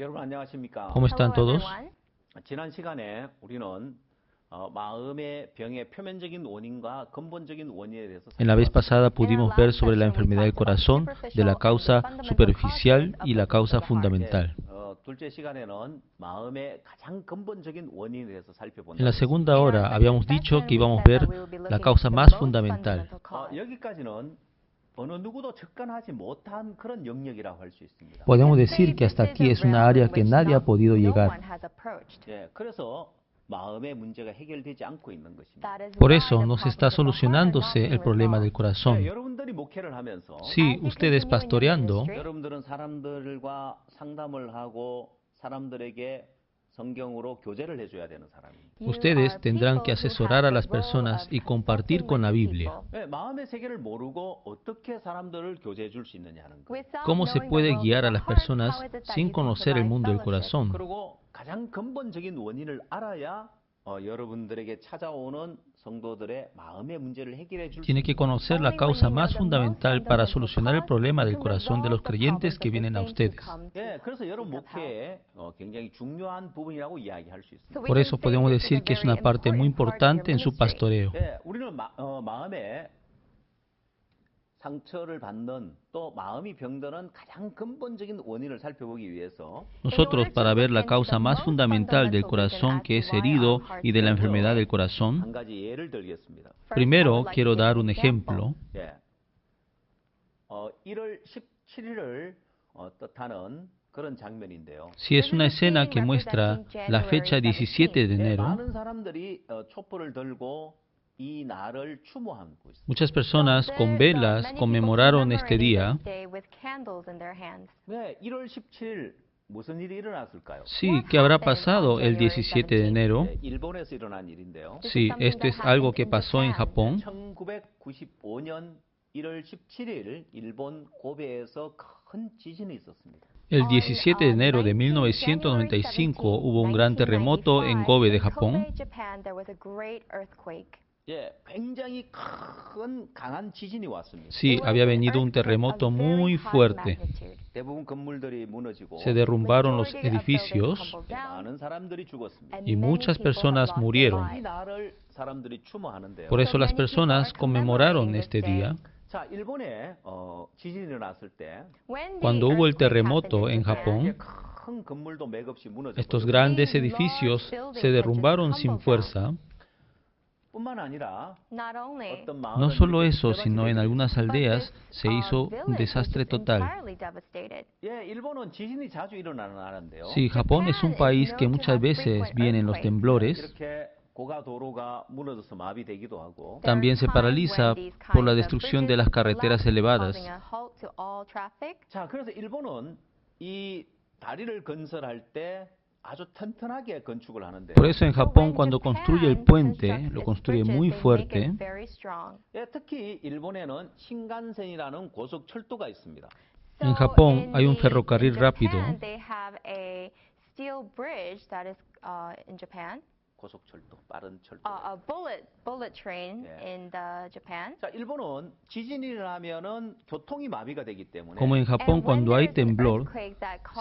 여러분 안녕하십니까? ¿Cómo están todos? 지난 시간에 우리는 마음의 병의 표면적인 원인과 근본적인 원인에 대해서 En la vez 살펴봤습니다. pasada pudimos ver sobre la enfermedad del corazón, de la causa superficial y la causa fundamental. 둘째 시간에는 마음의 가장 근본적인 원인에 대해서 살펴본다. En la segunda hora habíamos dicho que íbamos a ver la causa más fundamental. 여기까지는 어느 누구도 접근하지 못한 그런 영역이라고 할 수 있습니다. Podemos decir que hasta aquí es una área que nadie ha podido llegar. 예, 그래서 마음의 문제가 해결되지 않고 있는 것입니다. Por eso no se está solucionándose el problema del corazón. 여러분들이 목회를 하면서 Si ustedes pastoreando, 여러분들은 사람들과 상담을 하고 사람들에게 성경으로 교제를 해줘야 되는 사람입니다. ustedes tendrán que asesorar a las personas y compartir con la Biblia. 마음의 세계를 모르고 어떻게 사람들을 교제해 줄 수 있느냐 하는 거예요. ¿Cómo se puede guiar a las personas sin conocer el mundo del corazón? 그리고 가장 근본적인 원인을 알아야 여러분들에게 찾아오는 성도들의 마음의 문제를 해결해 줄 수 Tiene que conocer la causa más fundamental para solucionar el problema del corazón de los creyentes que vienen a ustedes. 예, 그래서 여러분 목회에 굉장히 중요한 부분이라고 이야기할 수 있습니다. Por eso podemos decir que es una parte muy importante en su pastoreo. 예, 우리는 마음에 상처를 받는 또 마음이 병드는 가장 근본적인 원인을 살펴보기 위해서 Nosotros, para ver la causa más fundamental del corazón que es herido y de la enfermedad del corazón, 한 가지 예를 들겠습니다. primero quiero dar un ejemplo. 예, 1월 17일을 뜻하는 그런 장면인데요. Si es una escena que muestra la fecha 17 de enero, 많은 사람들이 촛불을 들고 이 날을 추모하고 있습니다. muchas personas con velas conmemoraron este día. 네, 1월 17일 무슨 일이 일어났을까요? Sí, ¿qué habrá pasado el 17 de enero? 일본에서 일어난 일인데요. Sí, esto es algo que pasó en Japón. 1995년 1월 17일 일본 고베에서 큰 지진이 있었습니다. El 17 de enero de 1995 hubo un gran terremoto en Kobe de Japón. 예, 굉장히 큰 강한 지진이 왔습니다. Sí, había venido un terremoto muy fuerte. 대부분 건물들이 무너지고 Se derrumbaron los edificios 많은 사람들이 죽었습니다. y muchas personas murieron. 이 날을 사람들이 추모하는데요. Por eso las personas conmemoraron este día. 자, 일본에 지진이 일어났을 때 Cuando hubo el terremoto en Japón, 큰 건물도 맥없이 무너졌고 estos grandes edificios se derrumbaron sin fuerza. 뿐만 아니라 어떤 No 마을은 solo eso, sino en algunas aldeas se hizo un desastre total. 예, 일본은 지진이 자주 일어나는 나라인데요. Sí, Japón es un país que muchas veces vienen los temblores. 이렇게 고가 도로가 무너져서 마비되기도 하고 También se paraliza por la destrucción de las carreteras elevadas. 자, 그래서 일본은 이 다리를 건설할 때 아주 튼튼하게 건축을 하는데 Por eso en Japón cuando construye el puente, lo construye muy fuerte. 예, 특히 일본에는 신간센이라는 고속철도가 있습니다. En Japón hay un ferrocarril rápido. 고속철도, 빠른 철도. bullet train in Japan. 자, 일본은 지진이 일어나면은 교통이 마비가 되기 때문에 Como en Japón cuando hay temblor,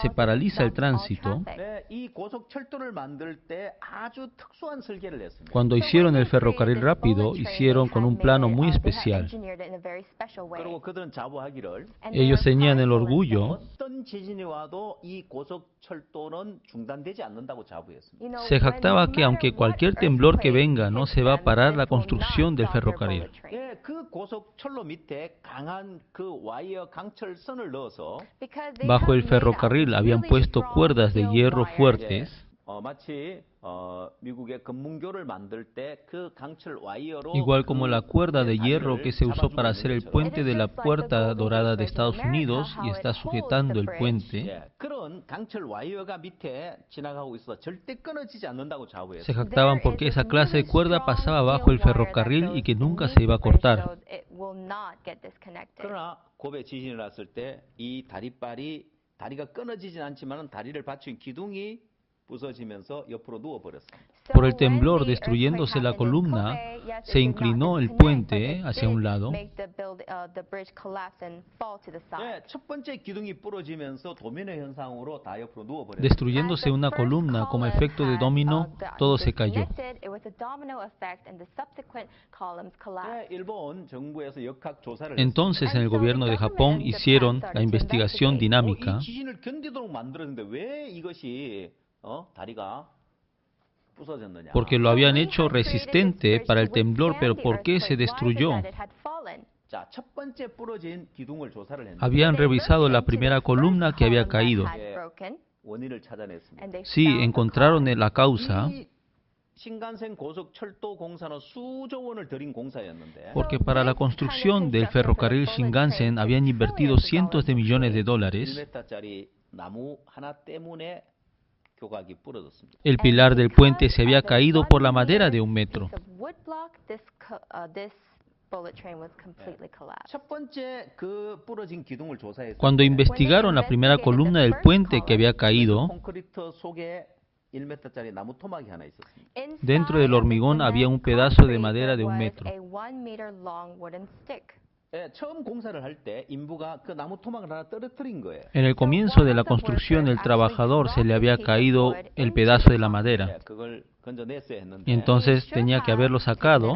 se paraliza el tránsito. 네, 이 고속철도를 만들 때 아주 특수한 설계를 했습니다. Cuando hicieron el ferrocarril rápido, hicieron con un plano muy especial. 그리고 그들은 자부하기를 Ellos tenían el orgullo, 어떤 지진이 와도 이 고속철도는 중단되지 않는다고 자부했습니다. se jactaba que aunque cualquier temblor que venga, no se va a parar la construcción del ferrocarril. 예, 그 고속철로 밑에 강한 그 와이어 강철선을 넣어서 Bajo el ferrocarril habían puesto cuerdas de hierro fuertes. 마치 미국의 금문교를 만들 때 그 강철 와이어로 Igual como la cuerda de hierro que se usó para hacer el puente de la Puerta Dorada de Estados Unidos y está sujetando el puente. 예, 그런 강철 와이어가 밑에 지나가고 있어 절대 끊어지지 않는다고 Se 자부했어요. jactaban porque esa clase de cuerda pasaba bajo el ferrocarril y que nunca se iba a cortar. 그러나 고베 지진이 났을 때 이 다리가 끊어지진 않지만 다리를 받친 기둥이 부서지면서 옆으로 누워버렸습니다. Por el temblor destruyéndose la columna, se inclinó el puente hacia un lado. 네, 첫 번째 기둥이 부러지면서 도미노 현상으로 다 옆으로 누워버렸습니다. Destruyéndose una columna como efecto de dominó, todo se cayó. 네, 일본 정부에서 역학 조사를 Entonces en el gobierno de Japón hicieron la investigación dinámica. 이 지진을 견디도록 만들었는데 왜 이것이 다리가 부서졌느냐? Porque lo habían hecho resistente para el temblor, pero ¿por qué se destruyó? 자, 첫 번째 부러진 기둥을 조사를 했는데 Habían revisado la primera columna que había caído. 원인을 찾아냈습니다. Sí, encontraron la causa, 이 신간센 고속철도 공사는 수조 원을 들인 공사였는데 porque para la construcción del ferrocarril Shinkansen habían invertido cientos de millones de dólares. 1m짜리 나무 하나 때문에 교각이 부러졌습니다. El pilar del puente se había caído por la madera de 1 metro. 첫 번째 그 부러진 기둥을 조사했을 Cuando 때 investigaron la primera columna del puente que había caído, 콘크리트 속에 1m짜리 나무 토막이 하나 있었습니다. dentro del hormigón había un pedazo de madera de 1 metro. 처음 공사를 할 때 인부가 그 나무 토막을 하나 떨어뜨린 거예요. En el comienzo de la construcción, el trabajador se le había caído el pedazo de la madera. 그걸 건져냈어야 했는데 Y entonces tenía que haberlo sacado,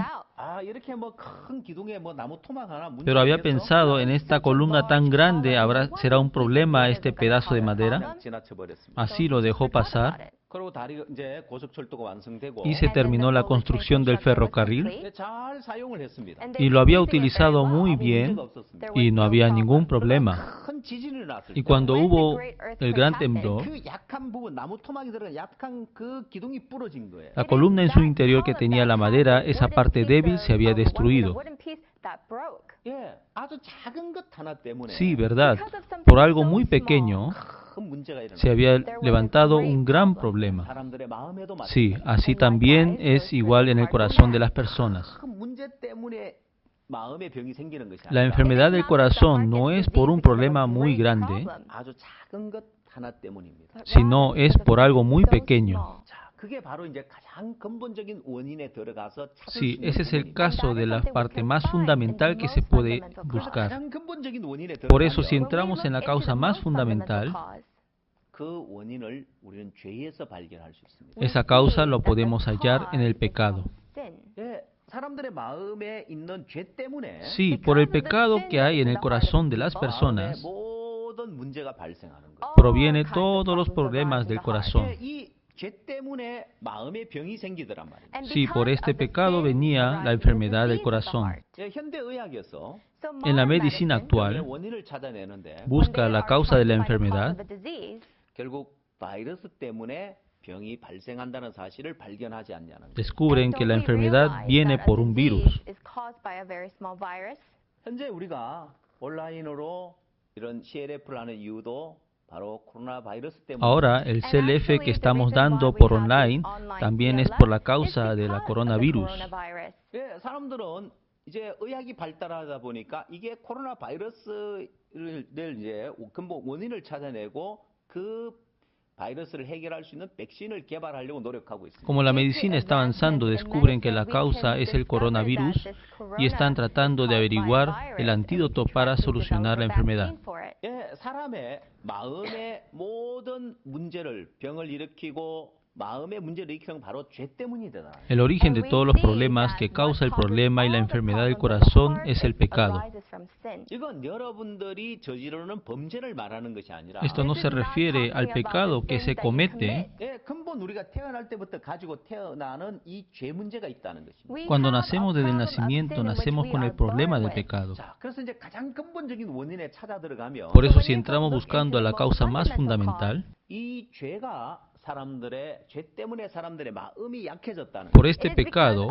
이렇게 뭐 큰 기둥에 뭐 나무 토막 하나 문제 pero había 아니겠어? pensado, en esta columna tan grande, ¿será un problema este pedazo de madera? 그냥 지나쳐버렸습니다. Así lo dejó pasar 그리고 다리 이제 고속철도가 완성되고 y se terminó la construcción del ferrocarril 잘 사용을 했습니다. y lo había utilizado muy bien 문제가 없었습니다. y no había ningún problema. 큰 지진이 일어났을 Y 때 cuando hubo el gran temblor, 그 약한 부분 나무 토막이 들어간 약한 그 기둥이 부러진 거예요. la columna en su interior que tenía la madera, esa parte débil se había destruido. 아주 작은 것 하나 때문에 Sí, verdad, por algo muy pequeño 큰 문제가 일어났어요. se había levantado un gran problema. 사람들의 마음에도 Sí, así también es igual en el corazón de las personas. 큰 문제 때문에 마음의 병이 생기는 것이 La 아니라 enfermedad del corazón no es por un problema muy grande, 아주 작은 것 하나 때문입니다. sino es por algo muy pequeño. 자, 그게 바로 이제 가장 근본적인 원인에 들어가서 찾을 수 Sí, 있는 ese es el 부분입니다. caso de la parte más fundamental que se puede buscar. 가장 근본적인 원인에 Por eso, si 들어가면 entramos en la causa más fundamental, 그 원인을 우리는 죄에서 발견할 수 있습니다. esa causa lo podemos hallar en el pecado. 예, 사람들의 마음에 있는 죄 때문에 Sí, por el pecado que hay en el corazón de las 마음의 personas, 모든 문제가 발생하는 거예요. proviene todos los problemas del corazón. 이 죄 때문에 마음의 병이 생기더란 말입니다. Sí, por este pecado venía la enfermedad del corazón. 예, 현대 의학에서 En la medicina actual, 원인을 찾아내는데 busca la causa de la enfermedad. 결국 바이러스 때문에 병이 발생한다는 사실을 발견하지 않냐는 거예요. Descubren que la enfermedad viene por un virus. 현재 우리가 온라인으로 이런 CLF를 하는 이유도 바로 코로나 바이러스 때문에 Ahora, el CLF que estamos dando por online también es por la causa de la coronavirus. 예, 사람들은 이제 의학이 발달하다 보니까 이게 코로나 바이러스를 이제 근본 원인을 찾아내고 그 바이러스를 해결할 수 있는 백신을 개발하려고 노력하고 있습니다. Como la medicina está avanzando, descubren que la causa es el coronavirus y están tratando de averiguar el antídoto para solucionar la enfermedad. 예, 사람의 마음의 모든 문제를 병을 일으키고 마음의 문제를 일으키는 바로 죄 때문이다. El origen de todos los problemas que causa el problema y la enfermedad del corazón es el pecado. 이건 여러분들이 저지르는 범죄를 말하는 것이 아니라 Esto no se refiere al pecado que se comete 예, 근본 우리가 태어날 때부터 가지고 태어나는 이 죄 문제가 있다는 것입니다. cuando nacemos desde el nacimiento, nacemos con el problema del pecado. 자, 그래서 이제 가장 근본적인 원인에 찾아 들어가면 Por eso, si entramos buscando a la causa más fundamental, 이 죄가 사람들의 죄 때문에 사람들의 마음이 약해졌다는 por este pecado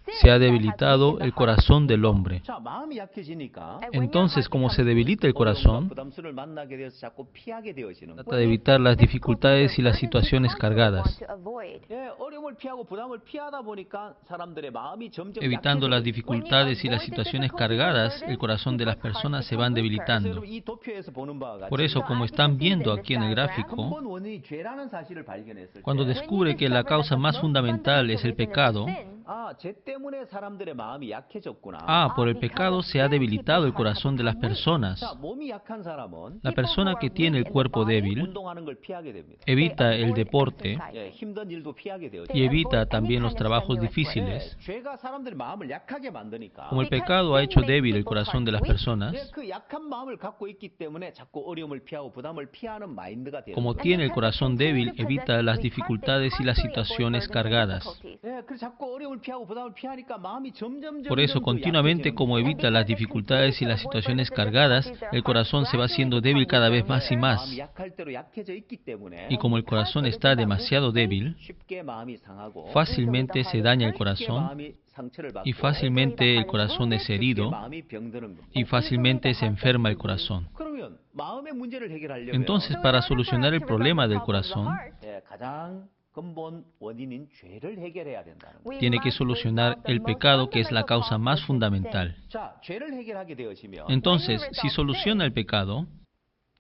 se ha debilitado el corazón del hombre. 자, 마음이 약해지니까 Entonces, como se debilita el corazón, 부담스러움을 만나게 되어서 자꾸 피하게 되어지는 trata de evitar las dificultades y las situaciones cargadas. avoid. 예, 어려움을 피하고 부담을 피하다 보니까 사람들의 마음이 점점 Evitando las 약해지고 dificultades y las situaciones cargadas, el corazón de las personas se van 그래서 debilitando. 여러분 이 도표에서 보는 바와 같이 Por eso, como están viendo aquí en el gráfico, 근본 원인이 죄라는 사실을 발견했을 cuando 때 descubre que la causa más fundamental es el pecado, 아, 죄 때문에 사람들의 마음이 약해졌구나. por el pecado se ha debilitado el corazón de las personas. 자, 몸이 약한 사람은 La persona que tiene el cuerpo débil 운동하는 걸 피하게 됩니다. evita el deporte 예, 힘든 일도 피하게 되어요. y evita también los trabajos difíciles. 죄가 사람들의 마음을 약하게 만드니까 Como el pecado ha hecho débil el corazón de las personas, 예, 그 약한 마음을 갖고 있기 때문에 자꾸 어려움을 피하고 부담을 피하는 마인드가 되는 como 거예요. tiene el corazón débil, evita las dificultades y las situaciones cargadas. 예, 그래서 자꾸 어려움을 피하고 부담을 피하니까 마음이 점점 Por eso, continuamente, como evita las dificultades y las situaciones cargadas, el corazón se va haciendo débil cada vez más y más. 마음이 약할 대로 약해져 있기 때문에 Y como el corazón está demasiado débil, 쉽게 마음이 상하고 fácilmente se daña el 쉽게 corazón 마음이 상처를 받고 y fácilmente el corazón es herido 마음이 병드는 겁니다. y fácilmente se enferma el corazón. 그러면 마음의 문제를 해결하려면 Entonces, para solucionar el problema del corazón, 예, 가장 근본 원인인 죄를 해결해야 된다는 거예요. tiene que solucionar el pecado, que es la causa más fundamental. 자, 죄를 해결하게 되어지면 Entonces, si soluciona el pecado,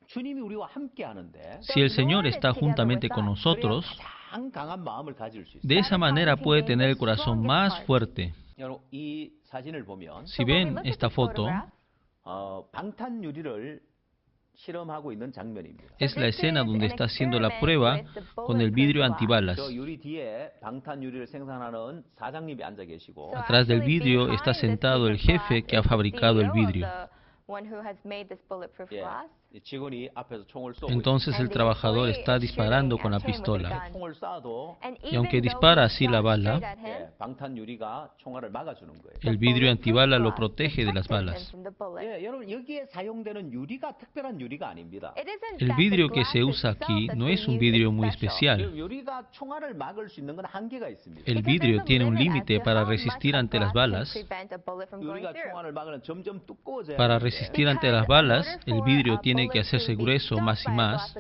주님이 우리와 함께 하는데 si el Señor está juntamente con nosotros, 가장 강한 마음을 가질 수 있어요. de esa manera puede tener el corazón más fuerte. 여러분, 이 사진을 보면 Si ven esta foto, 방탄 유리를 실험하고 있는 장면입니다. es la escena donde está haciendo la prueba con el vidrio antibalas. 저 유리 뒤에 방탄 유리를 생산하는 사장님이 앉아 계시고 Atrás del vidrio está sentado el jefe que ha fabricado el vidrio. 예, 이 직원이 앞에서 총을 쏘고 Entonces el trabajador está disparando con la pistola. 있습니다. 총을 쏴도 Y aunque dispara así la bala, 예, 방탄 유리가 총알을 막아주는 거예요. el vidrio antibala lo protege de las balas. 예, 여러분 여기에 사용되는 유리가 특별한 유리가 아닙니다. El vidrio que se usa aquí no es un vidrio muy especial. 유리가 총알을 막을 수 있는 건 한계가 있습니다. El vidrio tiene un límite para resistir ante las balas. 유리가 총알을 막으면 점점 두꺼워져야 Para 되는데 resistir ante las balas, el vidrio tiene que hacerse grueso más y más.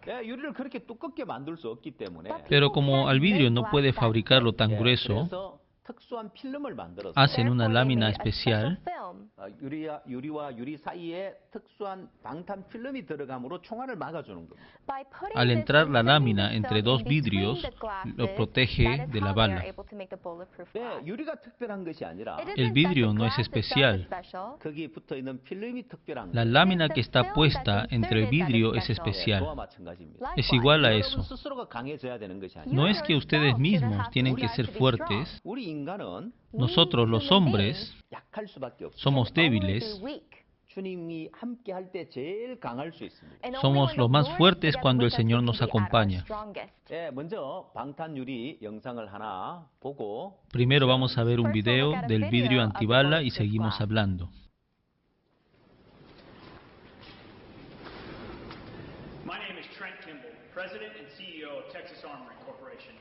예, 유리를 그렇게 두껍게 만들 수 없기 때문에 Pero como al vidrio no puede fabricarlo tan 예, grueso, 그래서 특수한 필름을 만들어서 hacen una lámina especial 유리와 유리 사이에 특수한 방탄 필름이 들어감으로 총알을 막아주는 겁니다. al entrar la lámina entre dos vidrios, lo protege de la bala. 예, 유리가 특별한 것이 아니라 El vidrio no es especial. 거기에 붙어 있는 필름이 특별한 La 거예요. lámina que está puesta entre el vidrio es 저와 especial. 마찬가지입니다. Es igual a 여러분 eso. 스스로가 강해져야 되는 것이 아니라 No es que ustedes mismos tienen que ser fuertes. 우리 인간은 Nosotros los hombres 약할 수밖에 없어요. somos débiles. 주님이 함께 할 때 제일 강할 수 있습니다. Somos los más fuertes cuando el Señor nos acompaña. 예, 먼저 방탄유리 영상을 하나 보고 Primero vamos a ver un video del vidrio antibala y seguimos hablando. My name is Trent Kimball, President and CEO of Texas Armory Corporation.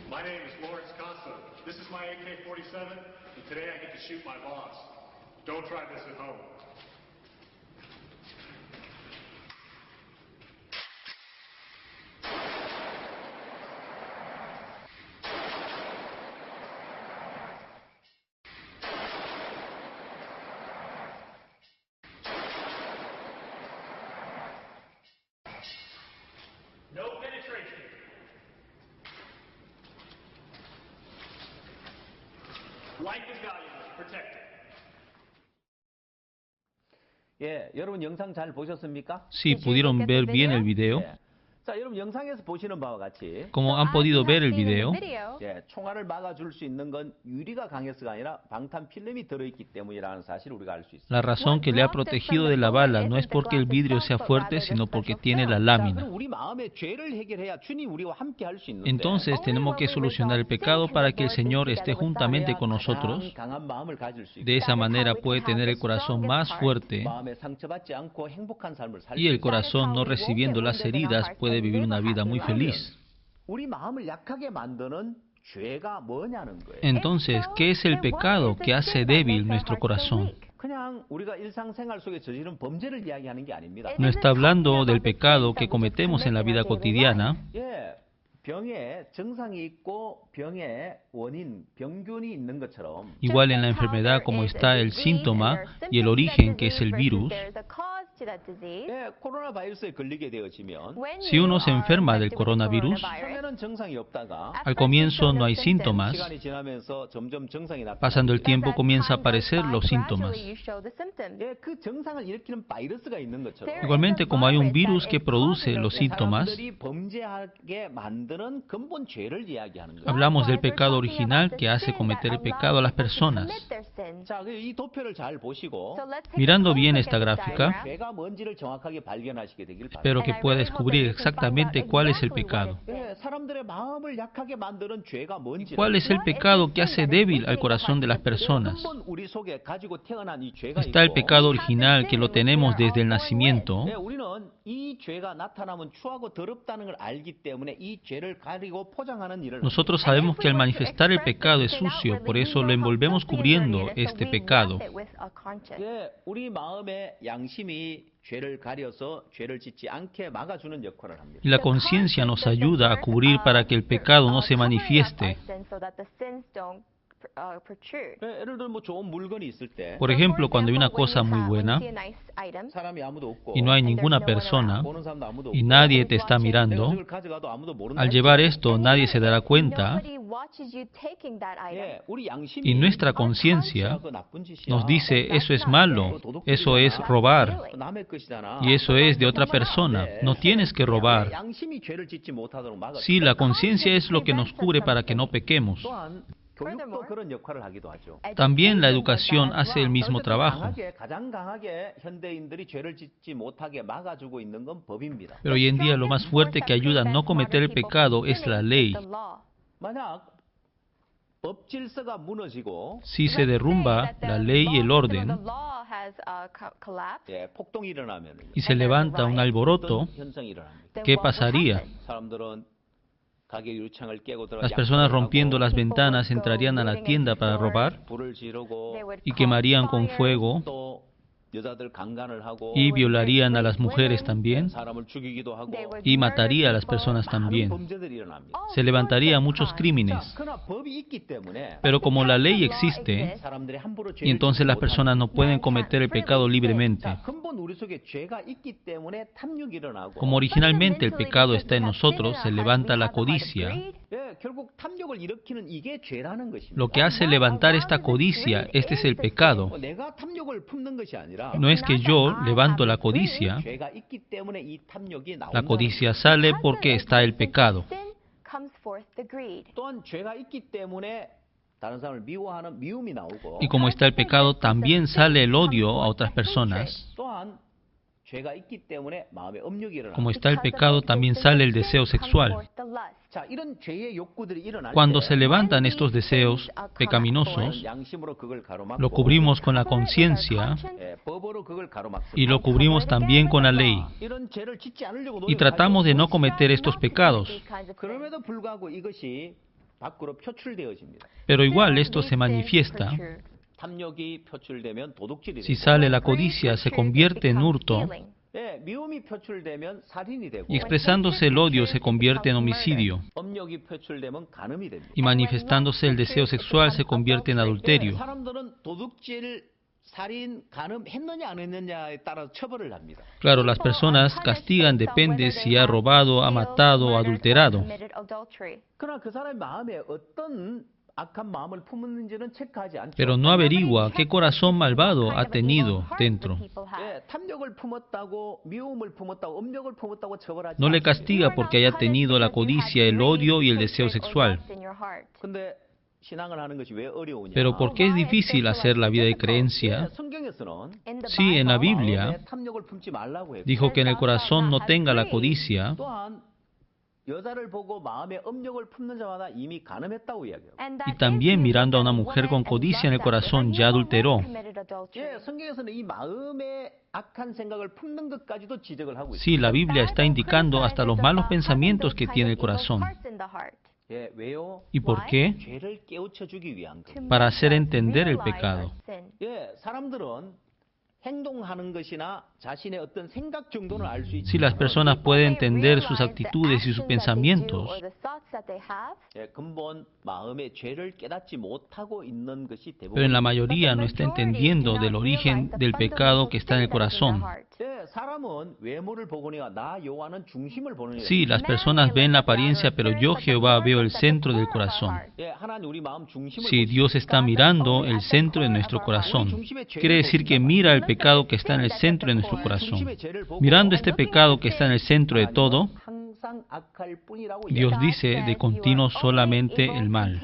My name is Lawrence Costa. This is my AK-47, and today I get to shoot my boss. Don't try this at home. No penetration. Life is valuable. Protect it. 예, 여러분 영상 잘 보셨습니까? Sí, pudieron ver bien el video. 예. 자, 여러분 영상에서 보시는 바와 같이 Como han podido ver el video, 예, 총알을 막아줄 수 있는 건 유리가 강해서가 아니라 방탄 필름이 들어있기 때문이라는 사실을 우리가 알 수 있습니다. la razón que le ha protegido de la bala no es porque el vidrio sea fuerte, sino porque tiene la 자, lámina. 그럼 우리 마음의 죄를 해결해야 주님 우리와 함께 할 수 있는데 Entonces tenemos que solucionar el pecado para que el Señor esté juntamente con nosotros. 가장 강한 마음을 가질 수 있고 De esa manera puede tener el corazón más fuerte 마음에 상처받지 않고 행복한 삶을 살 y 수 el corazón, no recibiendo las heridas, puede vivir una vida muy feliz. 우리 마음을 약하게 만드는 죄가 뭐냐는 거예요. Entonces, ¿qué es el pecado que hace débil nuestro corazón? 그냥 우리가 일상생활 속에 저지른 범죄를 이야기하는 게 아닙니다. No está hablando del pecado que cometemos en la vida cotidiana. 예, 병에 증상이 있고 병의 원인, 병균이 있는 것처럼 Igual en la enfermedad como está el síntoma y el origen que es el virus. 예, 코로나 바이러스에 걸리게 되어지면 Si uno se enferma del coronavirus, 처음에는 증상이 없다가 al comienzo no hay síntomas. 시간이 지나면서 점점 증상이 Pasando el 나타나고 tiempo comienza a aparecer los síntomas. 예, 그 증상을 일으키는 바이러스가 있는 것처럼 Igualmente como hay un virus que produce los síntomas, 사람들이 범죄하게 만드는 근본 죄를 이야기하는 거예요. hablamos del pecado original que hace cometer el pecado a las personas. 자, 이 도표를 잘 보시고 Mirando bien esta gráfica, 죄가 뭔지를 정확하게 발견하시게 되길 바랍니다. espero que pueda descubrir exactamente cuál es el pecado. 예, 사람들의 마음을 약하게 만드는 죄가 뭔지 ¿Cuál es el pecado que hace débil al corazón de las personas? 근본 우리 속에 가지고 태어난 이 죄가 Está el 있고 pecado original que lo tenemos desde el nacimiento. 예, 우리는 이 죄가 나타나면 추하고 더럽다는 걸 알기 때문에 이 죄를 가리고 포장하는 일을 Nosotros sabemos que al manifestar el pecado es sucio, por eso lo envolvemos cubriendo este pecado. 예, 우리 마음의 양심이 죄를 가려서 죄를 짓지 않게 막아주는 역할을 합니다. Y la conciencia nos ayuda a cubrir para que el pecado no se manifieste. 예, 예를 들어 뭐 좋은 물건이 있을 때 Por ejemplo, cuando hay una cosa muy buena 사람이 아무도 없고 y no hay ninguna persona 보는 사람도 아무도 y 없고 nadie te está 내가 mirando, 그걸 가져가도 아무도 모른다. al llevar esto nadie se dará cuenta 예, 우리 양심이 y nuestra conciencia 그 나쁜 짓이야. nos dice eso es malo, eso es robar 남의 것이잖아. y eso es de otra persona, no tienes que robar. 양심이 죄를 짓지 못하도록 막아. Sí, la conciencia es lo que nos cubre para que no pequemos. 또한 교육도 그런 역할을 하기도 하죠. También la educación hace el mismo trabajo. 가장 강하게 현대인들이 죄를 짓지 못하게 막아주고 있는 건 법입니다. Pero hoy en día lo más fuerte que ayuda a no cometer el pecado es la ley. 만약 법 질서가 무너지고 Si se derrumba la ley y el orden 예, 폭동이 일어나면 y se levanta un alboroto, 현상이 일어납니다. ¿qué pasaría? 사람들은 가게 유리창을 깨고 들어 Las personas rompiendo las ventanas entrarían a la tienda para robar 불을 지르고 y quemarían con fuego 또 여자들 강간을 하고 y violarían a las mujeres también 사람을 죽이기도 하고 y mataría a las personas también. 범죄들이 일어납니다. Se levantaría muchos crímenes. 그러나 법이 있기 때문에 Pero como la ley existe, 사람들이 함부로 y 죄를 entonces las personas no pueden cometer el pecado libremente. 자, 근본 우리 속에 죄가 있기 때문에 탐욕이 일어나고 Como originalmente el pecado está en nosotros, se levanta la codicia. 예, 결국 탐욕을 일으키는 이게 죄라는 것입니다. Lo que hace levantar esta codicia, este es el pecado. 내가 탐욕을 품는 것이 아니라 No es que yo levanto la codicia, 죄가 있기 때문에 이 탐욕이 la 나온다는 codicia sale porque está el pecado. 또한 죄가 있기 때문에 다른 사람을 미워하는 미움이 나오고 Y como está el pecado, también sale el odio a otras personas. 또한 죄가 있기 때문에 마음의 음욕이 일어나고 Como está el pecado, también sale el deseo sexual. 자, 이런 죄의 욕구들이 일어날 Cuando 때 se levantan estos deseos pecaminosos, 양심으로 그걸 가로막고 lo cubrimos con la conciencia 예, 법으로 그걸 가로막습니다. y lo cubrimos también con la ley. 이런 죄를 짓지 않으려고 Y tratamos de no cometer estos pecados. 그럼에도 불구하고 이것이 밖으로 표출되어집니다. Pero igual esto se manifiesta. 탐욕이 표출되면 도둑질이 Si 되고 sale la codicia, se convierte en hurto. 예, 미움이 표출되면 살인이 되고 Y expresándose el odio, se convierte en homicidio. 음욕이 표출되면 간음이 됩니다. Y manifestándose el deseo sexual, se convierte en adulterio. 사람들은 도둑질, 살인, 간음 했느냐 안 했느냐에 따라서 처벌을 합니다. Claro, las personas castigan depende si ha robado, ha matado o adulterado. 그러나 그 사람의 마음에 어떤 악한 마음을 품었는지는 체크하지 않죠. Pero no averigua qué corazón malvado ha tenido dentro. 예, 탐욕을 품었다고, 미움을 품었다고, 음욕을 품었다고 처벌하지 No le 않습니다. castiga porque haya tenido la codicia, el odio y el deseo sexual. 근데 신앙을 하는 것이 왜 어려우냐? Pero ¿por qué es difícil hacer la vida de 예, creencia? 성경에서는 Sí, en la Biblia 마음에 탐욕을 품지 말라고 했고 dijo que en el corazón no tenga la codicia. 또한 여자를 보고 마음에 음욕을 품는 자마다 이미 간음했다고 이야기해요. Y también mirando a una mujer con codicia en el corazón ya adulteró. 예, 성경에서는 이 마음에 악한 생각을 품는 것까지도 지적을 하고 있어요. Sí, la Biblia está indicando hasta los malos pensamientos que tiene el corazón. 예, 왜요? ¿Y por qué? 죄를 깨우쳐 주기 위한 거. Para hacer entender el pecado. 예, 사람들은 행동하는 것이나 자신의 어떤 생각 정도는 알 수 있지만 Si las personas pueden entender sus actitudes y sus pensamientos, 예, 근본 마음의 죄를 깨닫지 못하고 있는 것이 대부분. pero en la mayoría no está entendiendo del origen del pecado que está en el corazón. 예, 사람은 외모를 보거니와 나 여호와는 중심을 보느니라. Sí, las personas ven la apariencia, pero yo Jehová veo el centro del corazón. 예, 하나님 우리 마음 중심을 Si Dios está mirando el centro de nuestro corazón, quiere decir que mira el pecado que está en el centro de nuestro corazón. Mirando este pecado que está en el centro de todo, 항상 악할 뿐이라고 Dios dice de continuo solamente el mal.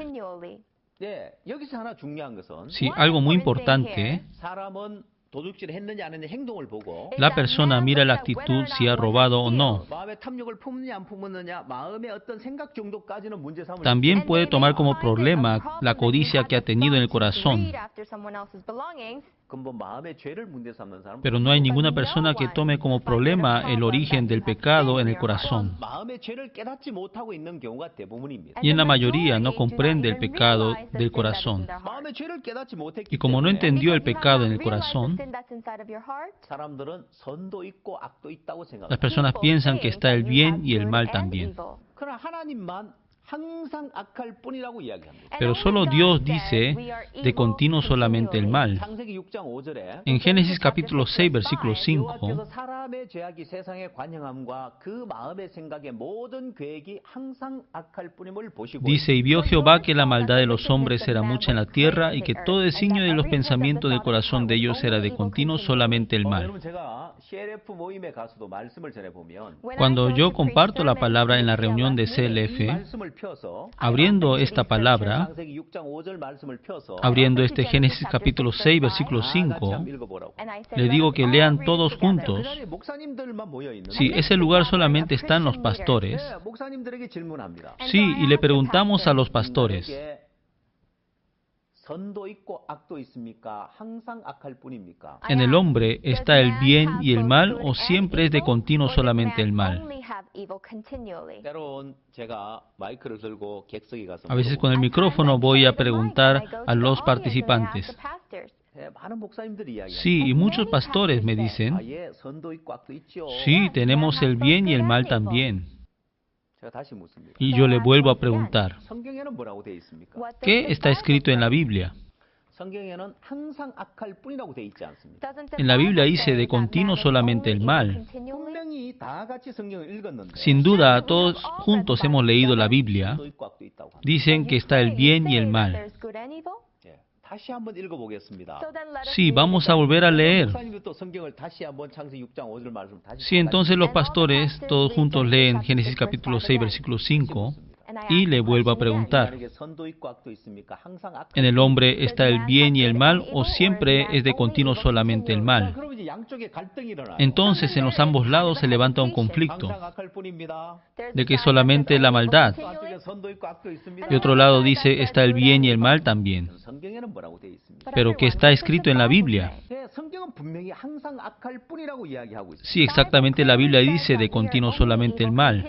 예, 여기서 하나 중요한 것은 Sí, algo muy importante, 사람은 도둑질을 했느냐 안 했느냐 행동을 보고 la persona mira la actitud si ha robado o no. 마음의 탐욕을 품느냐 안 품었느냐 마음의 어떤 생각 정도까지는 문제 삼을 También puede tomar como problema la codicia que ha tenido en el corazón, 근본 마음의 죄를 문제 삼는 사람. pero no hay ninguna persona que tome como problema el origen del pecado en el corazón. 마음의 죄를 깨닫지 못하고 있는 경우가 대부분입니다. Y en la mayoría no comprende el pecado del corazón. 마음의 죄를 깨닫지 못했기 Y como no 때문에 entendió el pecado en el corazón, 사람들은 선도 있고 악도 있다고 las 생각합니다. personas piensan que está el bien y el mal también. 그러나 하나님만 항상 악할 뿐이라고 이야기합니다. Pero solo Dios dice de continuo solamente el mal. 창세기 6장 5절에 En Génesis capítulo 6, versículo 5, 여호와께서 사람의 죄악이 세상에 관영함과 그 마음의 생각의 모든 계획이 항상 악할 뿐임을 보시고 dice, y vio Jehová que la maldad de los hombres era mucha en la tierra y que todo designio de los pensamientos del corazón de ellos era de continuo solamente el mal. 여러분 제가 CLF 모임에 가서도 말씀을 전해 보면 Cuando yo comparto la palabra en la reunión de 이 CLF, 말씀을 펴서 abriendo esta palabra, 창세기 6장 5절 말씀을 펴서 abriendo este Génesis capítulo 6, versículo 5, 읽어보라고. le digo que lean todos juntos. 그 자리에 목사님들만 모여 있는. Si ese lugar solamente están los pastores, 목사님들에게 질문합니다. sí, y le preguntamos a los pastores, 선도 있고 악도 있습니까? 항상 악할 뿐입니까? ¿en el hombre está el bien y el mal o siempre es de continuo solamente el mal? 때론 제가 마이크를 들고 객석에 가서 A veces con el micrófono voy a preguntar a los participantes. 많은 목사님들이 이야기해요. Sí, y muchos pastores me dicen, 예, 선도 있고 악도 있죠. sí, tenemos el bien y el mal también. 제가 다시 묻습니다. Y yo le vuelvo a preguntar, 성경에는 뭐라고 되어 있습니까? ¿qué está escrito en la Biblia? 성경에는 항상 악할 뿐이라고 되어 있지 않습니다. En la Biblia dice de continuo solamente el mal. 분명히 다 같이 성경을 읽었는데 Sin duda, todos juntos hemos leído la Biblia. 선도 있고 악도 있다고 합니다. Dicen que está el bien y el mal. 예, 다시 한번 읽어보겠습니다. Sí, vamos a volver a leer. 목사님도 또 성경을 다시 한번 창세기 6장 5절 말씀 다시 Sí, entonces los pastores todos juntos leen Génesis capítulo 6, versículo 5, y le vuelvo a preguntar, 만약에 선도 있고 악도 있습니까? 항상 악. ¿en el hombre está el bien y el mal o siempre es de continuo solamente el mal? 그럼 이제 양쪽에 갈등이 일어나요. Entonces en los ambos lados se levanta un conflicto, 항상 악할 뿐입니다. de que solamente la maldad, 한쪽에 선도 있고 악도 있습니다. y otro lado dice está el bien y el mal también. 성경에는 뭐라고 되어 있습니다. Pero que está escrito en la Biblia. 예, 성경은 분명히 항상 악할 뿐이라고 이야기하고 있습니다. Sí, exactamente la Biblia dice de continuo solamente el mal.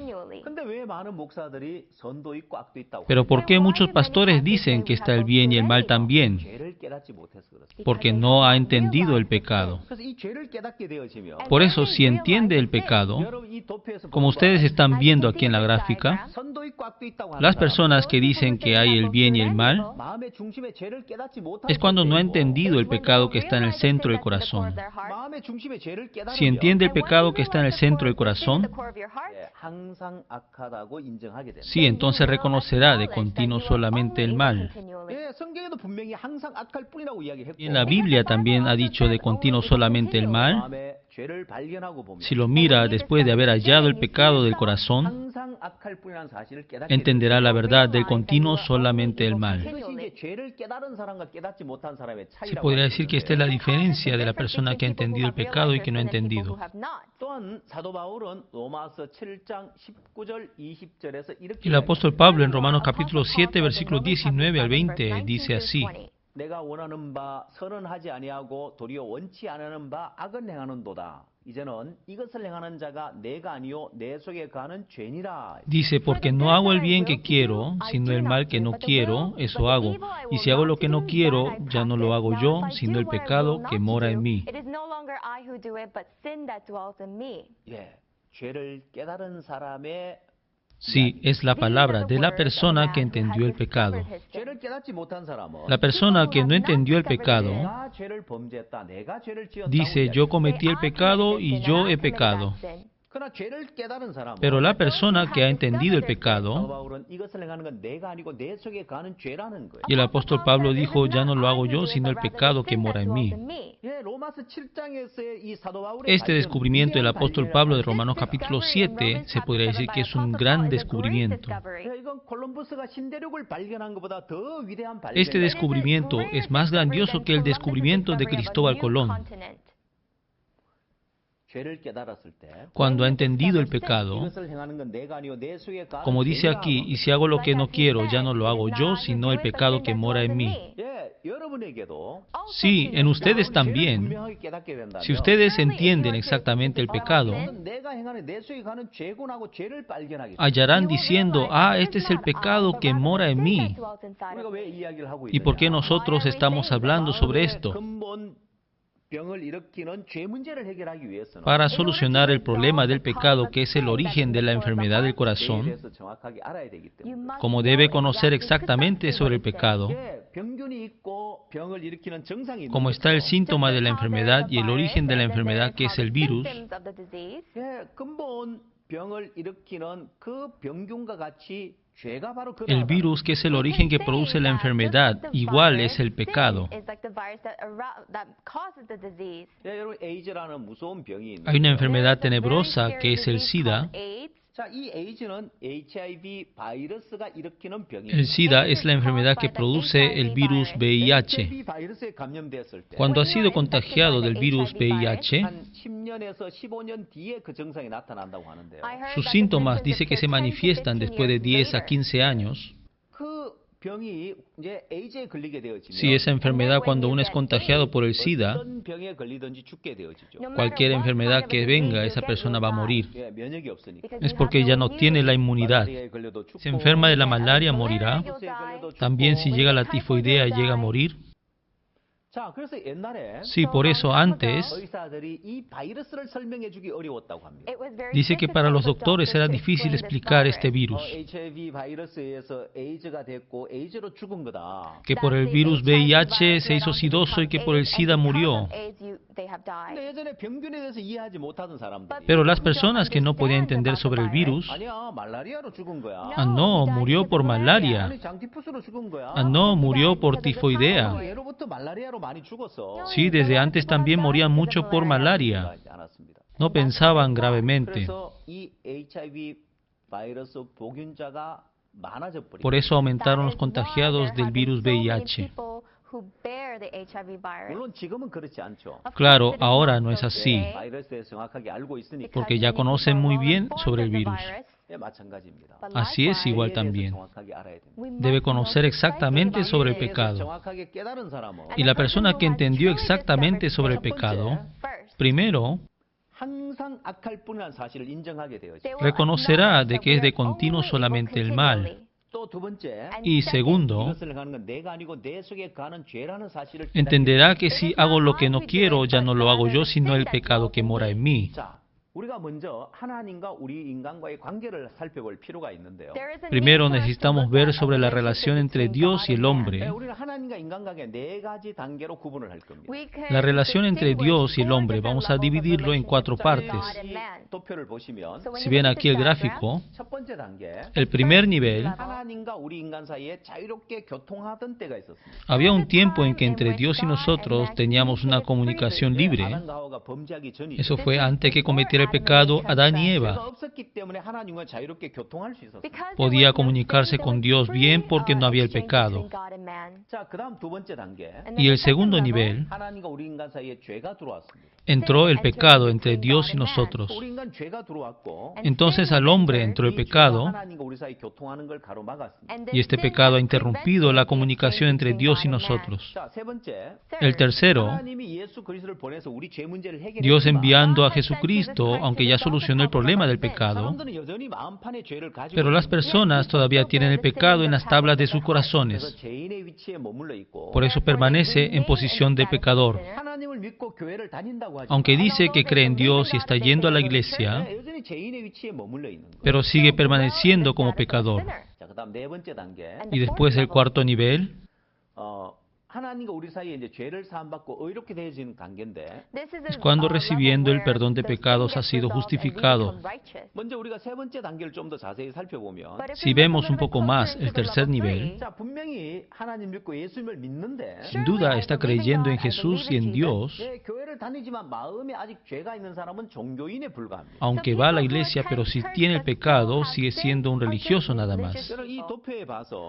근데 왜 많은 목사들이 선도 있고 악도 있다고? Pero ¿por qué muchos pastores dicen que está el bien y el mal también? 죄를 깨닫지 못해서 그렇습니다. Porque no ha entendido el pecado. 그래서 이 죄를 깨닫게 되어지면 Por eso, si entiende el pecado, 여러분 이 도표에서 como ustedes están viendo aquí en la gráfica, 선도 있고 악도 있다고 하는 las 사람, personas que dicen que hay el bien y el mal 마음의 중심에 죄를 깨닫지 못하고 es cuando no ha entendido el pecado que está en el centro del corazón. 마음의 중심에 죄를 깨닫으면 Si entiende el pecado que está en el centro del corazón, 예, 항상 악하다고 인정하게 됩니다. sí, entonces reconocerá de continuo solamente el mal. 예, 성경에도 분명히 항상 악할 뿐이라고 이야기했고 Y en la Biblia también ha dicho de continuo solamente el mal. 마음의 죄를 발견하고 보면 Si lo mira después de haber hallado el pecado del corazón, 항상 악할 뿐이라는 사실을 깨닫게 entenderá la verdad del continuo solamente el mal. 이것이 이제 죄를 깨달은 사람과 깨닫지 못한 사람의 Se 차이라고 podría 할 decir 수 que esta es 있는데 la diferencia de la persona que ha entendido el pecado y que no ha entendido. 또한 사도 바울은 로마서 7장 19절 20절에서 이렇게 El apóstol Pablo en Romanos capítulo 7, versículos 19 al 20 dice así, 내가 원하는 바 선은 하지 아니하고 도리어 원치 않는 바 악은 행하는도다. Dice, porque no hago el bien que quiero, sino el mal que no quiero, eso hago. Y si hago lo que no quiero, ya no lo hago yo, sino el pecado que mora en mí. Sí, es la palabra de la persona que entendió el pecado. La persona que no entendió el pecado dice, yo cometí el pecado y yo he pecado. Pero la persona que ha entendido el pecado, y el apóstol Pablo dijo, ya no lo hago yo, sino el pecado que mora en mí. Este descubrimiento del apóstol Pablo de Romanos capítulo 7 se podría decir que es un gran descubrimiento. Este descubrimiento es más grandioso que el descubrimiento de Cristóbal Colón. Cuando ha entendido el pecado, como dice aquí, y si hago lo que no quiero, ya no lo hago yo, sino el pecado que mora en mí. Sí, en ustedes también. Si ustedes entienden exactamente el pecado, hallarán diciendo, este es el pecado que mora en mí. ¿Y por qué nosotros estamos hablando sobre esto? Para solucionar el problema del pecado, que es el origen de la enfermedad del corazón, como debe conocer exactamente sobre el pecado, como está el síntoma de la enfermedad y el origen de la enfermedad, que es el virus, el virus, que es el origen que produce la enfermedad, igual es el pecado. Hay una enfermedad tenebrosa que es el SIDA. El SIDA es la enfermedad que produce el virus VIH. Cuando ha sido contagiado del virus VIH, sus síntomas dice que se manifiestan después de 10 a 15 años. Si esa enfermedad, cuando uno es contagiado por el SIDA, cualquier enfermedad que venga, esa persona va a morir. Es porque ya no tiene la inmunidad. Si enferma de la malaria, morirá. También si llega la tifoidea, llega a morir. Sí, por eso antes dice que para los doctores era difícil explicar este virus, que por el virus VIH se hizo sidoso y que por el SIDA murió. Pero las personas que no podían entender sobre el virus, no, murió por malaria. No, murió por tifoidea. Sí, desde antes también morían mucho por malaria. No pensaban gravemente. Por eso aumentaron los contagiados del virus VIH. Claro, ahora no es así, porque ya conocen muy bien sobre el virus. Así es igual también. Debe conocer exactamente sobre el pecado. Y la persona que entendió exactamente sobre el pecado, primero, reconocerá de que es de continuo solamente el mal. Y segundo, entenderá que si hago lo que no quiero, ya no lo hago yo, sino el pecado que mora en mí. Primero necesitamos ver sobre la relación entre Dios y el hombre. La relación entre Dios y el hombre, vamos a dividirlo en 4 partes. Si ven aquí el gráfico, el primer nivel, había un tiempo en que entre Dios y nosotros teníamos una comunicación libre. Eso fue antes que cometiera hubiera pecado Adán y Eva. Podía comunicarse con Dios bien porque no había el pecado. Y el segundo nivel, entró el pecado entre Dios y nosotros. Entonces al hombre entró el pecado, y este pecado ha interrumpido la comunicación entre Dios y nosotros. El tercero, Dios enviando a Jesucristo, aunque ya solucionó el problema del pecado, pero las personas todavía tienen el pecado en las tablas de sus corazones. Por eso permanece en posición de pecador. Aunque dice que cree en Dios y está yendo a la iglesia, pero sigue permaneciendo como pecador. Y después el cuarto nivel, es cuando recibiendo el perdón de pecados ha sido justificado. Si vemos un poco más el tercer nivel, sin duda está creyendo en Jesús y en Dios, aunque va a la iglesia, pero si tiene el pecado, sigue siendo un religioso nada más.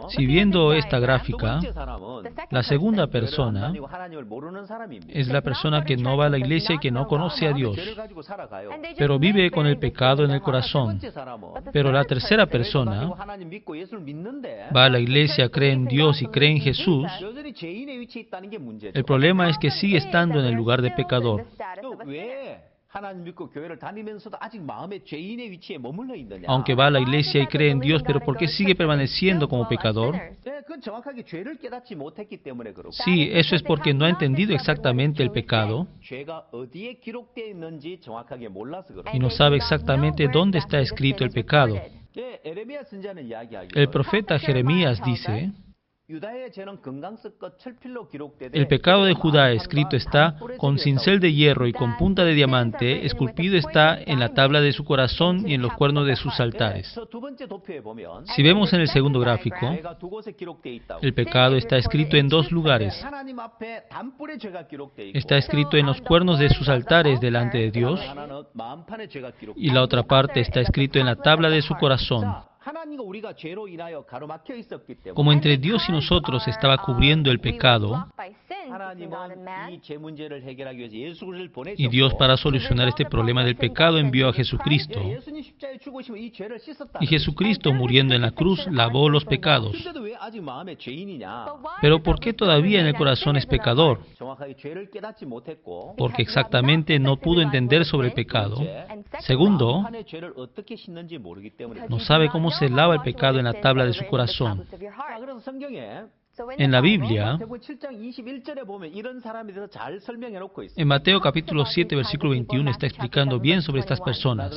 Si viendo esta gráfica, la segunda persona es la persona que no va a la iglesia y que no conoce a Dios, pero vive con el pecado en el corazón. Pero la tercera persona va a la iglesia, cree en Dios y cree en Jesús. El problema es que sigue estando en el lugar de pecador. Aunque va a la iglesia y cree en Dios, pero ¿por qué sigue permaneciendo como pecador? Sí, eso es porque no ha entendido exactamente el pecado y no sabe exactamente dónde está escrito el pecado. El profeta Jeremías dice: el pecado de Judá escrito está, con cincel de hierro y con punta de diamante, esculpido está en la tabla de su corazón y en los cuernos de sus altares. Si vemos en el segundo gráfico, el pecado está escrito en dos lugares. Está escrito en los cuernos de sus altares delante de Dios, y la otra parte está escrito en la tabla de su corazón. Como entre Dios y nosotros estaba cubriendo el pecado, y Dios, para solucionar este problema del pecado, envió a Jesucristo. Y Jesucristo, muriendo en la cruz, lavó los pecados. Pero ¿por qué todavía en el corazón es pecador? Porque exactamente no pudo entender sobre el pecado. Segundo, no sabe cómo se lava el pecado en la tabla de su corazón. En la Biblia, en Mateo capítulo 7, versículo 21, está explicando bien sobre estas personas.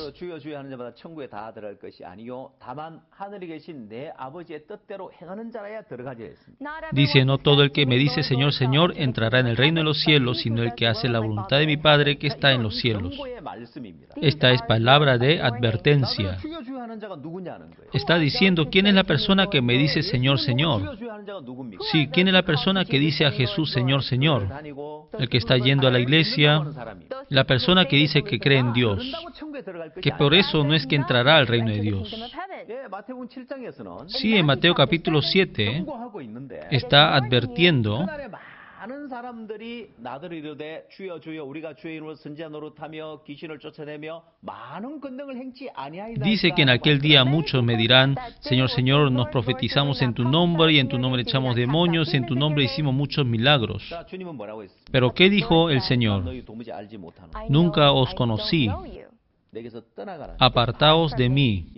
Dice: no todo el que me dice Señor, Señor, entrará en el reino de los cielos, sino el que hace la voluntad de mi Padre que está en los cielos. Esta es palabra de advertencia. Está diciendo: ¿quién es la persona que me dice Señor, Señor? Sí, ¿quién es la persona que dice a Jesús Señor, Señor? El que está yendo a la iglesia, la persona que dice que cree en Dios, que por eso no es que entrará al reino de Dios. Sí, en Mateo capítulo 7 está advirtiendo Dice que en aquel día muchos me dirán: Señor, Señor, nos profetizamos en tu nombre, y en tu nombre echamos demonios, y en tu nombre hicimos muchos milagros. Pero ¿qué dijo el Señor? Nunca os conocí. Apartaos de mí.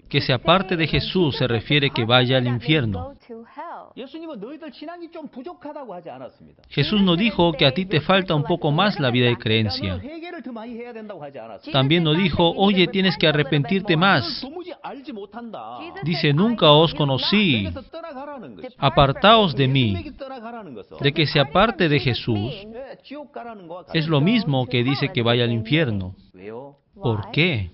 Que se aparte de Jesús se refiere que vaya al infierno. Jesús no dijo que a ti te falta un poco más la vida de creencia. También no dijo: oye, tienes que arrepentirte más. Dice: nunca os conocí. Apartaos de mí. De que se aparte de Jesús es lo mismo que dice que vaya al infierno. ¿Por qué?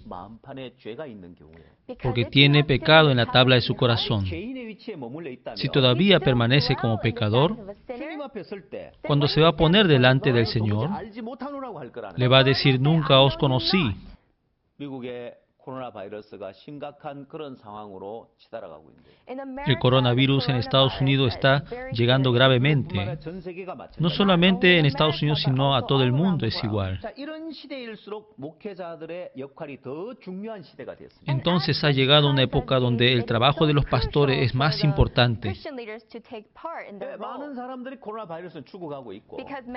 Porque tiene pecado en la tabla de su corazón. Si todavía permanece como pecador, cuando se va a poner delante del Señor, le va a decir, nunca os conocí. El coronavirus en Estados Unidos está llegando gravemente. No solamente en Estados Unidos, sino a todo el mundo es igual. Entonces ha llegado una época donde el trabajo de los pastores es más importante.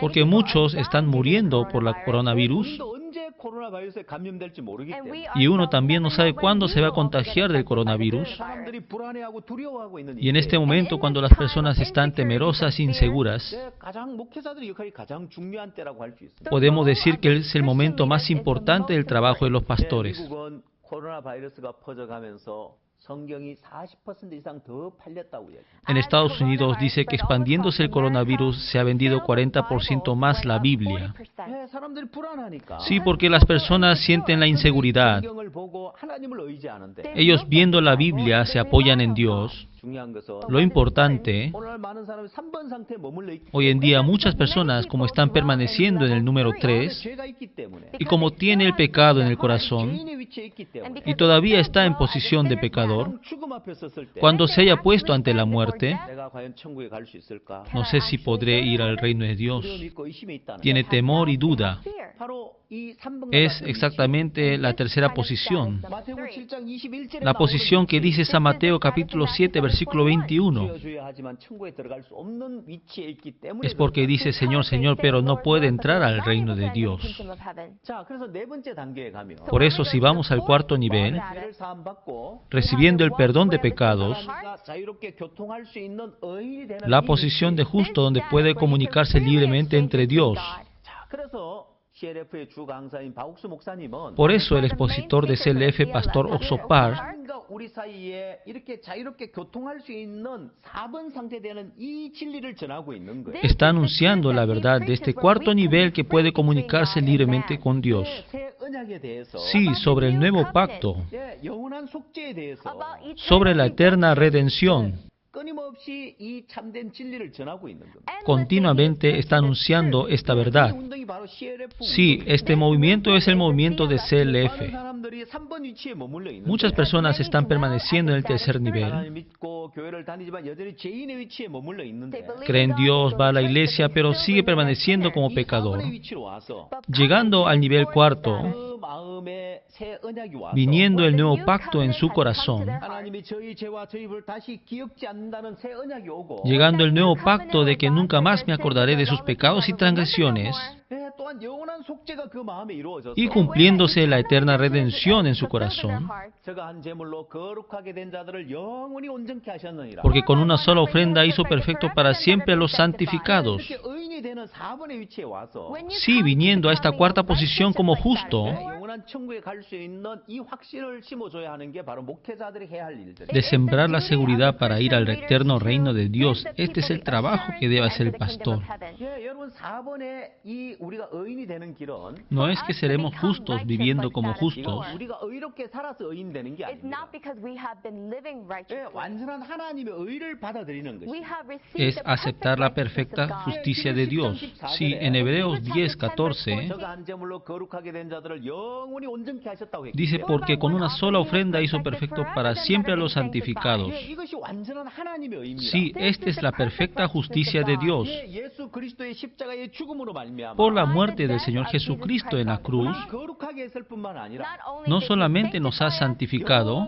Porque muchos están muriendo por la coronavirus. Y uno también no sabe cuándo se va a contagiar del coronavirus. Y en este momento, cuando las personas están temerosas e inseguras, podemos decir que es el momento más importante del trabajo de los pastores. En Estados Unidos dice que expandiéndose el coronavirus se ha vendido 40% más la Biblia. Sí, porque las personas sienten la inseguridad. Ellos viendo la Biblia se apoyan en Dios. Lo importante, hoy en día muchas personas como están permaneciendo en el número 3 y como tiene el pecado en el corazón y todavía está en posición de pecador, cuando se haya puesto ante la muerte, no sé si podré ir al reino de Dios. Tiene temor y duda. Es exactamente la tercera posición. La posición que dice San Mateo capítulo 7, versículo 21. Es porque dice, Señor, Señor, pero no puede entrar al reino de Dios. Por eso, si vamos al cuarto nivel, recibiendo el perdón de pecados, la posición de justo donde puede comunicarse libremente entre Dios. Por eso el expositor de CLF, Pastor Oxopar, está anunciando la verdad de este cuarto nivel que puede comunicarse libremente con Dios. Sí, sobre el nuevo pacto, sobre la eterna redención. Continuamente está anunciando esta verdad. Sí, este movimiento es el movimiento de CLF. Muchas personas están permaneciendo en el tercer nivel. Cree en Dios, va a la iglesia, pero sigue permaneciendo como pecador. Llegando al nivel cuarto, viniendo el nuevo pacto en su corazón, llegando el nuevo pacto de que nunca más me acordaré de sus pecados y transgresiones, y cumpliéndose la eterna redención en su corazón, porque con una sola ofrenda hizo perfecto para siempre a los santificados. Sí, viniendo a esta cuarta posición como justo, de sembrar la seguridad para ir al eterno reino de Dios. Este es el trabajo que debe hacer el pastor. No es que seremos justos viviendo como justos, es aceptar la perfecta justicia de Dios. Sí, en Hebreos 10:14 dice, porque con una sola ofrenda hizo perfecto para siempre a los santificados. Sí, esta es la perfecta justicia de Dios. Por la muerte del Señor Jesucristo en la cruz, no solamente nos ha santificado,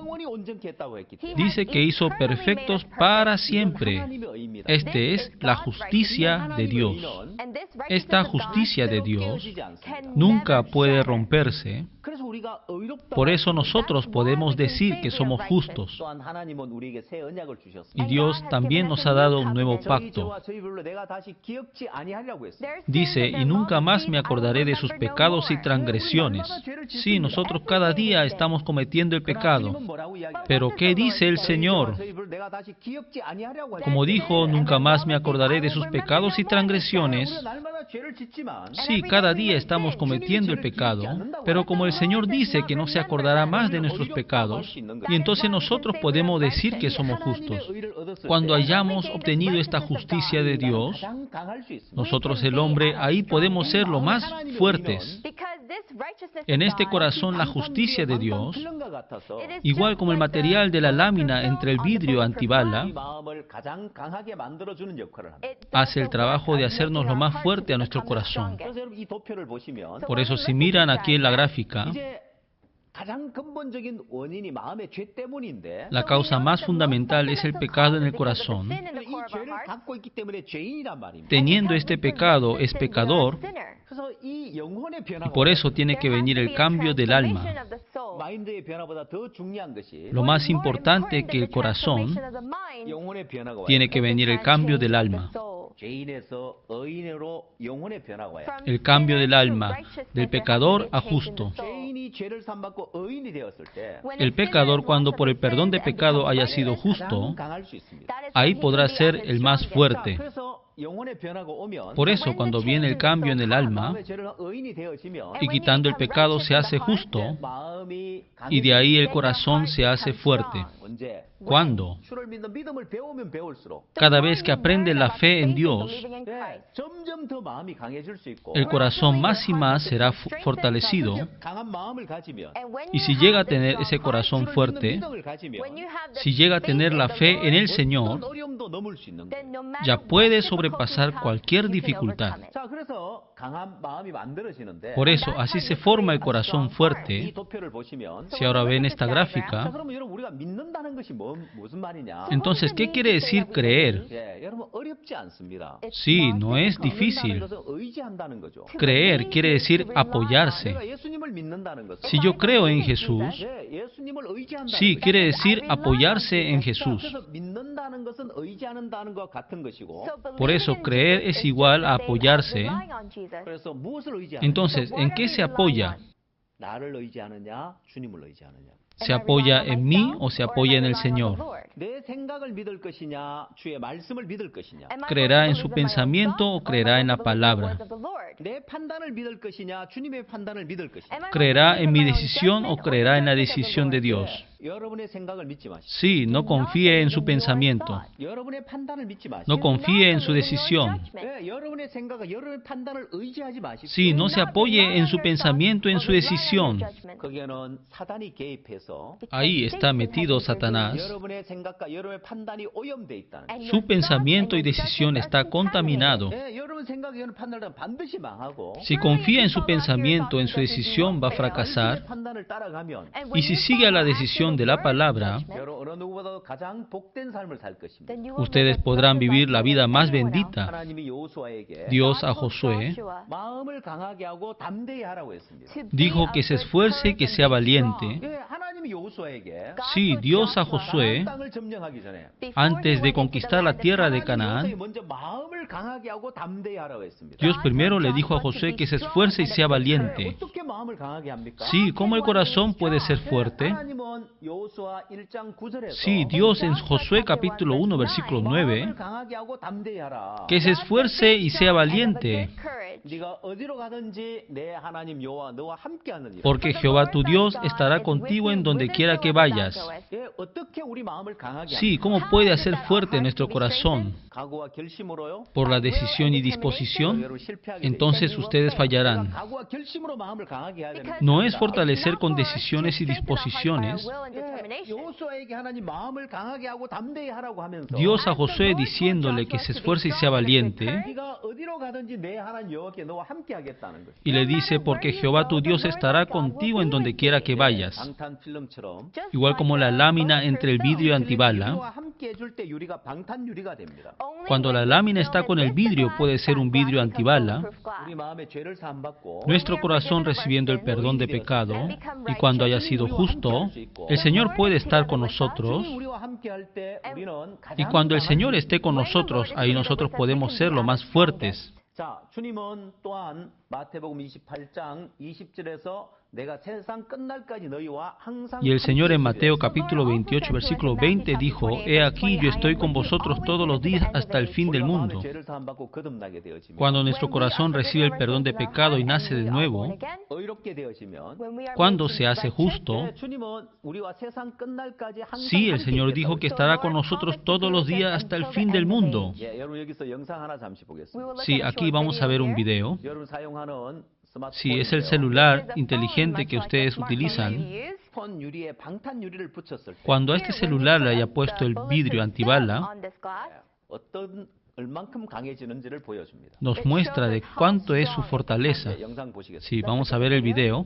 dice que hizo perfectos para siempre. Esta es la justicia de Dios. Esta justicia de Dios nunca puede romperse. Por eso nosotros podemos decir que somos justos. Y Dios también nos ha dado un nuevo pacto. Dice, y nunca más me acordaré de sus pecados y transgresiones. Sí, nosotros cada día estamos cometiendo el pecado. Pero ¿qué dice el Señor? Como dijo, nunca más me acordaré de sus pecados y transgresiones. Sí, cada día estamos cometiendo el pecado, pero como el Señor dice que no se acordará más de nuestros pecados, y entonces nosotros podemos decir que somos justos. Cuando hayamos obtenido esta justicia de Dios, nosotros el hombre, ahí podemos ser lo más fuertes. En este corazón la justicia de Dios, igual como el material de la lámina entre el vidrio antibala, hace el trabajo de hacernos lo más fuerte a nuestro corazón. Por eso si miran aquí en la gráfica, la causa más fundamental es el pecado en el corazón. Teniendo este pecado, es pecador, y por eso tiene que venir el cambio del alma. Lo más importante que el corazón, tiene que venir el cambio del alma. El cambio del alma, del pecador a justo. El pecador, cuando por el perdón de pecado haya sido justo, ahí podrá ser el más fuerte. Por eso, cuando viene el cambio en el alma, y quitando el pecado se hace justo, y de ahí el corazón se hace fuerte. ¿Cuándo? Cada vez que aprende la fe en Dios, el corazón más y más será fortalecido. Y si llega a tener ese corazón fuerte, si llega a tener la fe en el Señor, ya puede sobrepasar cualquier dificultad. Por eso, así se forma el corazón fuerte. Si ahora ven esta gráfica, entonces, ¿qué quiere decir creer? Sí, no es difícil. Creer quiere decir apoyarse. Si yo creo en Jesús, sí, quiere decir apoyarse en Jesús. Por eso, creer es igual a apoyarse. Entonces, ¿en qué se apoya? ¿Se apoya en mí o se apoya en el Señor? ¿Creerá en su pensamiento o creerá en la palabra? ¿Creerá en mi decisión o creerá en la decisión de Dios? Sí, no confíe en su pensamiento. No confíe en su decisión. Sí, no se apoye en su pensamiento, en su decisión. Ahí está metido Satanás. Su pensamiento y decisión está contaminado. Si confía en su pensamiento, en su decisión, va a fracasar. Y si sigue a la decisión de la palabra, ustedes podrán vivir la vida más bendita. Dios a Josué dijo que se esfuerce y que sea valiente. Sí, Dios a Josué, antes de conquistar la tierra de Canaán, Dios primero le dijo a Josué que se esfuerce y sea valiente. Sí, ¿cómo el corazón puede ser fuerte? Sí, Dios en Josué capítulo 1, versículo 9, que se esfuerce y sea valiente, porque Jehová tu Dios estará contigo en donde quiera que vayas. Sí, ¿cómo puede hacer fuerte nuestro corazón? Por la decisión y disposición, entonces ustedes fallarán. No es fortalecer con decisiones y disposiciones. Dios a Josué diciéndole que se esfuerce y sea valiente, y le dice, porque Jehová tu Dios estará contigo en donde quiera que vayas. Igual como la lámina entre el vidrio antibala, cuando la lámina está con el vidrio puede ser un vidrio antibala. Nuestro corazón recibiendo el perdón de pecado, y cuando haya sido justo, el Señor puede estar con nosotros, y cuando el Señor esté con nosotros, ahí nosotros podemos ser lo más fuertes. Y el Señor en Mateo capítulo 28, versículo 20 dijo, «He aquí yo estoy con vosotros todos los días hasta el fin del mundo». Cuando nuestro corazón recibe el perdón de pecado y nace de nuevo, cuando se hace justo, sí, el Señor dijo que estará con nosotros todos los días hasta el fin del mundo. Sí, aquí vamos a ver un video. Si es el celular inteligente que ustedes utilizan, cuando a este celular le haya puesto el vidrio antibala, nos muestra de cuánto es su fortaleza. Sí, vamos a ver el video.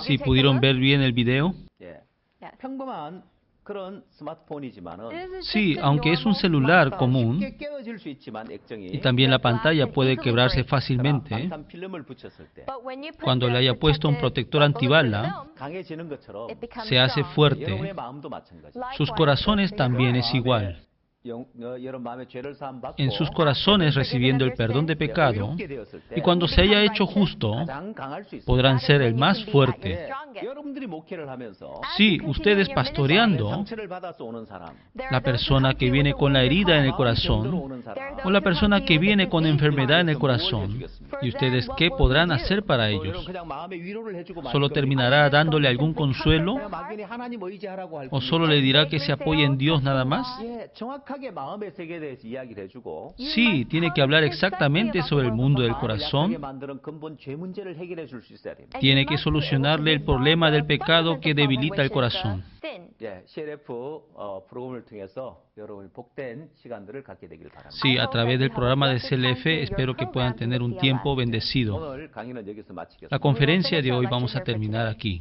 ¿Sí pudieron ver bien el video? Sí, aunque es un celular común y también la pantalla puede quebrarse fácilmente, cuando le haya puesto un protector antibala, se hace fuerte. Sus corazones también es igual. En sus corazones recibiendo el perdón de pecado, y cuando se haya hecho justo, podrán ser el más fuerte. Sí, ustedes pastoreando, la persona que viene con la herida en el corazón, o la persona que viene con enfermedad en el corazón, ¿y ustedes qué podrán hacer para ellos? ¿Solo terminará dándole algún consuelo? ¿O solo le dirá que se apoye en Dios nada más? Sí, tiene que hablar exactamente sobre el mundo del corazón. Tiene que solucionarle el problema del pecado que debilita el corazón. Sí, a través del programa de CLF espero que puedan tener un tiempo bendecido. La conferencia de hoy vamos a terminar aquí.